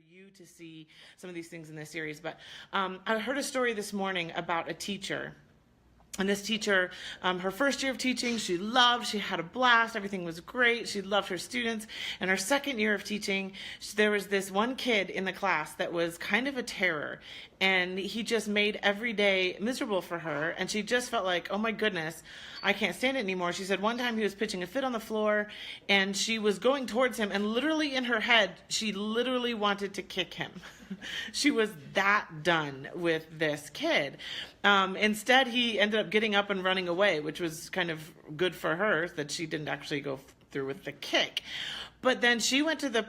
you to see some of these things in this series. But I heard a story this morning about a teacher. And this teacher, her first year of teaching, she had a blast, everything was great, she loved her students. And her second year of teaching, there was this one kid in the class that was kind of a terror. And he just made every day miserable for her. And she just felt like, oh my goodness, I can't stand it anymore. She said one time he was pitching a fit on the floor and she was going towards him, and literally in her head, she literally wanted to kick him. She was that done with this kid. Instead, he ended up getting up and running away, which was kind of good for her that she didn't actually go through with the kick. But then she went to the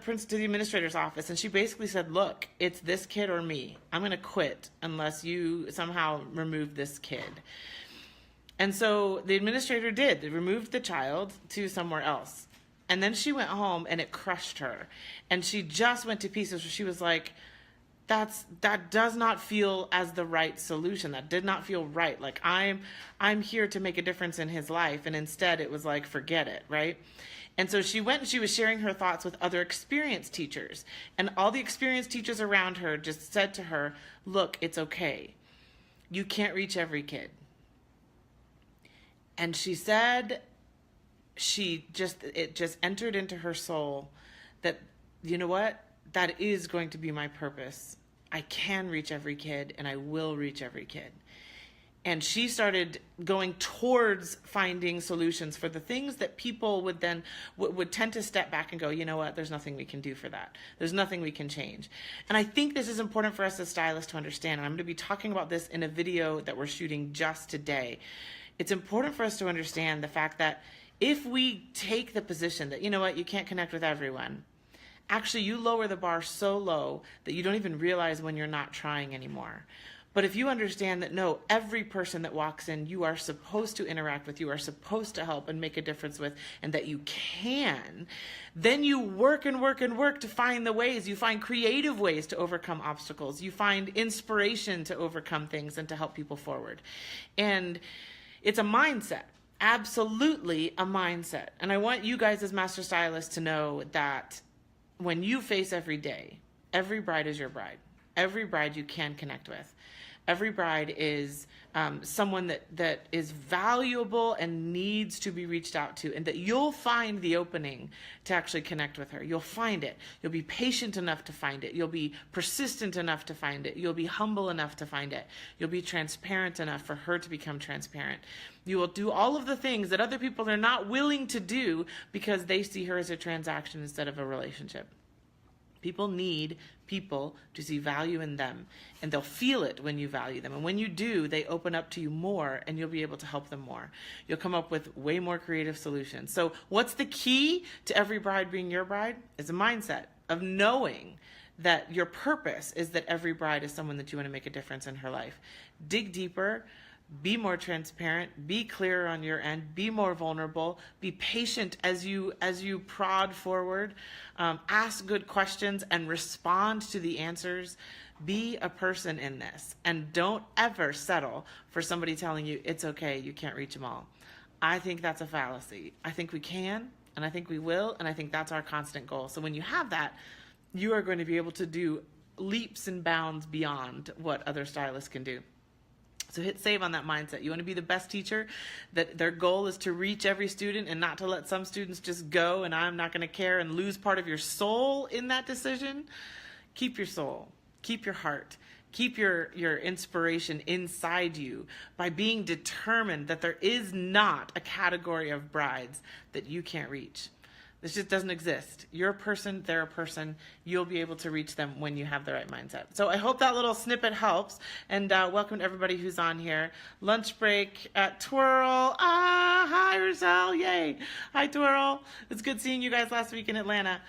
administrator's office and she basically said, look, it's this kid or me. I'm going to quit unless you somehow remove this kid. And so the administrator did. They removed the child to somewhere else. And then she went home and it crushed her. And she just went to pieces. She was like, that does not feel as the right solution. That did not feel right. Like I'm here to make a difference in his life. And instead it was like, forget it, right? And so she went and she was sharing her thoughts with other experienced teachers. And all the experienced teachers around her just said to her, look, it's okay. You can't reach every kid. And she said, it just entered into her soul that, you know what? That is going to be my purpose. I can reach every kid and I will reach every kid. And she started going towards finding solutions for the things that people would then would tend to step back and go, you know what, there's nothing we can do for that. There's nothing we can change. And I think this is important for us as stylists to understand. And I'm going to be talking about this in a video that we're shooting just today. It's important for us to understand the fact that if we take the position that, you know what, you can't connect with everyone, actually you lower the bar so low that you don't even realize when you're not trying anymore. But if you understand that, no, every person that walks in, you are supposed to interact with, you are supposed to help and make a difference with, and that you can, then you work and work and work to find the ways. You find creative ways to overcome obstacles. You find inspiration to overcome things and to help people forward. And it's a mindset, absolutely a mindset. And I want you guys as master stylists to know that when you face every day, every bride is your bride. Every bride you can connect with. Every bride is someone that is valuable and needs to be reached out to, and that you'll find the opening to actually connect with her. You'll find it. You'll be patient enough to find it. You'll be persistent enough to find it. You'll be humble enough to find it. You'll be transparent enough for her to become transparent. You will do all of the things that other people are not willing to do because they see her as a transaction instead of a relationship. People need people to see value in them, and they'll feel it when you value them. And when you do, they open up to you more, and you'll be able to help them more. You'll come up with way more creative solutions. So what's the key to every bride being your bride? It's a mindset of knowing that your purpose is that every bride is someone that you want to make a difference in her life. Dig deeper. Be more transparent, be clearer on your end, be more vulnerable, be patient as you prod forward, ask good questions and respond to the answers. Be a person in this, and don't ever settle for somebody telling you it's okay, you can't reach them all. I think that's a fallacy. I think we can, and I think we will, and I think that's our constant goal. So when you have that, you are going to be able to do leaps and bounds beyond what other stylists can do. So hit save on that mindset. You want to be the best teacher, that their goal is to reach every student and not to let some students just go and I'm not going to care and lose part of your soul in that decision. Keep your soul, keep your heart, keep your inspiration inside you by being determined that there is not a category of brides that you can't reach. This just doesn't exist. You're a person, they're a person. You'll be able to reach them when you have the right mindset. So I hope that little snippet helps. And welcome to everybody who's on here. Lunch break at Twirl. Hi, Roselle. Yay. Hi, Twirl. It's good seeing you guys last week in Atlanta.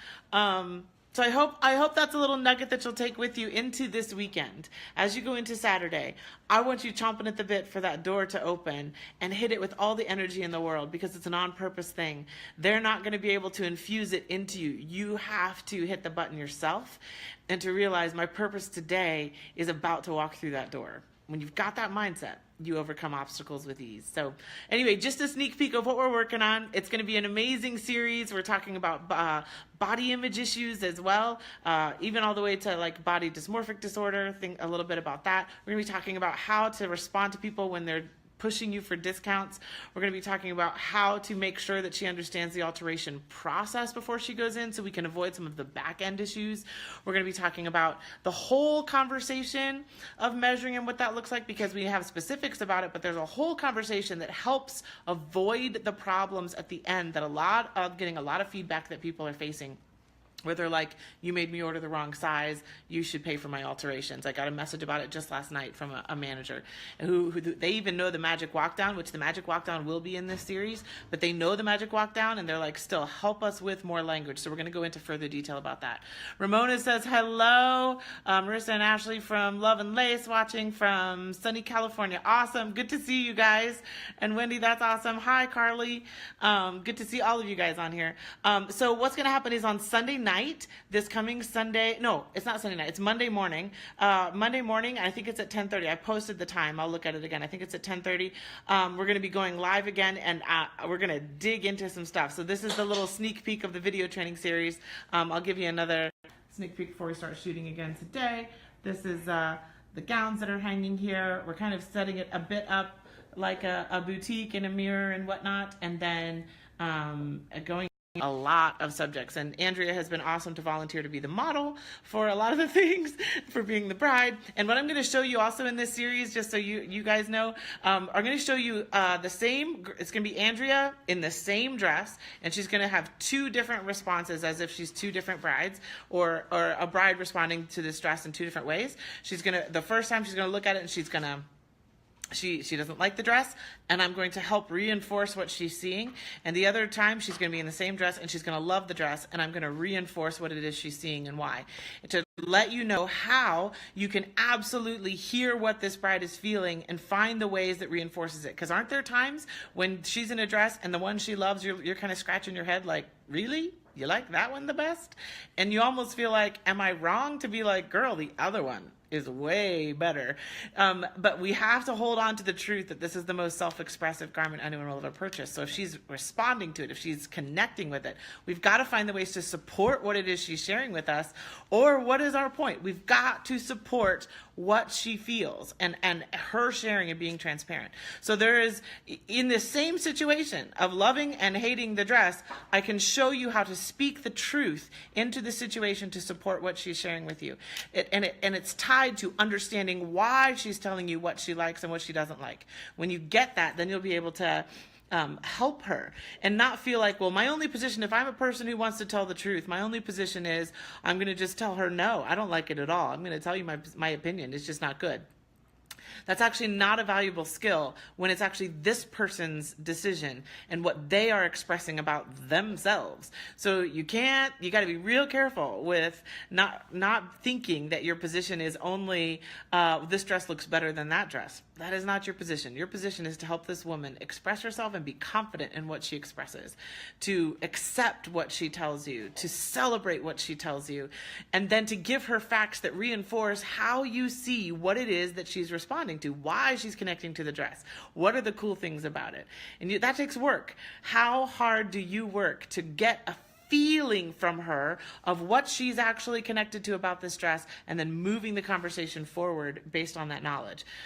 So I hope that's a little nugget that you'll take with you into this weekend. As you go into Saturday, I want you chomping at the bit for that door to open and hit it with all the energy in the world, because it's an on-purpose thing. They're not going to be able to infuse it into you. You have to hit the button yourself and to realize my purpose today is about to walk through that door. When you've got that mindset, you overcome obstacles with ease. So anyway, just a sneak peek of what we're working on. It's going to be an amazing series. We're talking about body image issues as well, even all the way to like body dysmorphic disorder, think a little bit about that. We're going to be talking about how to respond to people when they're pushing you for discounts. We're going to be talking about how to make sure that she understands the alteration process before she goes in so we can avoid some of the back end issues. We're going to be talking about the whole conversation of measuring and what that looks like, because we have specifics about it, but there's a whole conversation that helps avoid the problems at the end that getting a lot of feedback that people are facing, where they're like, you made me order the wrong size, you should pay for my alterations. I got a message about it just last night from a manager who they even know the magic walk down, which the magic walk down will be in this series, but they know the magic walk down and they're like, still help us with more language. So we're going to go into further detail about that. Ramona says, hello. Marissa and Ashley from Love and Lace watching from sunny California. Awesome. Good to see you guys. And Wendy, that's awesome. Hi, Carly. Good to see all of you guys on here. So what's going to happen is on Sunday night, this coming Sunday, no, it's not Sunday night, it's Monday morning. Monday morning, I think it's at 10:30. I posted the time. I'll look at it again. I think it's at 10:30. We're going to be going live again, and we're going to dig into some stuff. So this is the little sneak peek of the video training series. I'll give you another sneak peek before we start shooting again today. This is the gowns that are hanging here. We're kind of setting it a bit up like a boutique and a mirror and whatnot, and then going a lot of subjects. And Andrea has been awesome to volunteer to be the model for a lot of the things, for being the bride. And what I'm going to show you also in this series, just so you guys know, I'm going to show you it's going to be Andrea in the same dress, and she's going to have two different responses as if she's two different brides, or a bride responding to this dress in two different ways. The first time she's going to look at it and she doesn't like the dress, and I'm going to help reinforce what she's seeing. And the other time, she's going to be in the same dress, and she's going to love the dress, and I'm going to reinforce what it is she's seeing and why. To let you know how you can absolutely hear what this bride is feeling and find the ways that reinforces it. Because aren't there times when she's in a dress and the one she loves, you're kind of scratching your head like, really? You like that one the best? And you almost feel like, am I wrong to be like, girl, the other one is way better. But we have to hold on to the truth that this is the most self-expressive garment anyone will ever purchase. So if she's responding to it, if she's connecting with it, we've got to find the ways to support what it is she's sharing with us. Or what is our point? We've got to support what she feels and her sharing and being transparent. So there is, in the same situation of loving and hating the dress, I can show you how to speak the truth into the situation to support what she's sharing with you. It's tied to understanding why she's telling you what she likes and what she doesn't like. When you get that, then you'll be able to help her and not feel like, well, my only position, if I'm a person who wants to tell the truth, my only position is I'm going to just tell her, no, I don't like it at all. I'm going to tell you my opinion. It's just not good. That's actually not a valuable skill when it's actually this person's decision and what they are expressing about themselves. So you got to be real careful with not thinking that your position is only this dress looks better than that dress. That is not your position. Your position is to help this woman express herself and be confident in what she expresses, to accept what she tells you, to celebrate what she tells you, and then to give her facts that reinforce how you see what it is that she's responding to, why she's connecting to the dress, what are the cool things about it. And that takes work. How hard do you work to get a feeling from her of what she's actually connected to about this dress, and then moving the conversation forward based on that knowledge?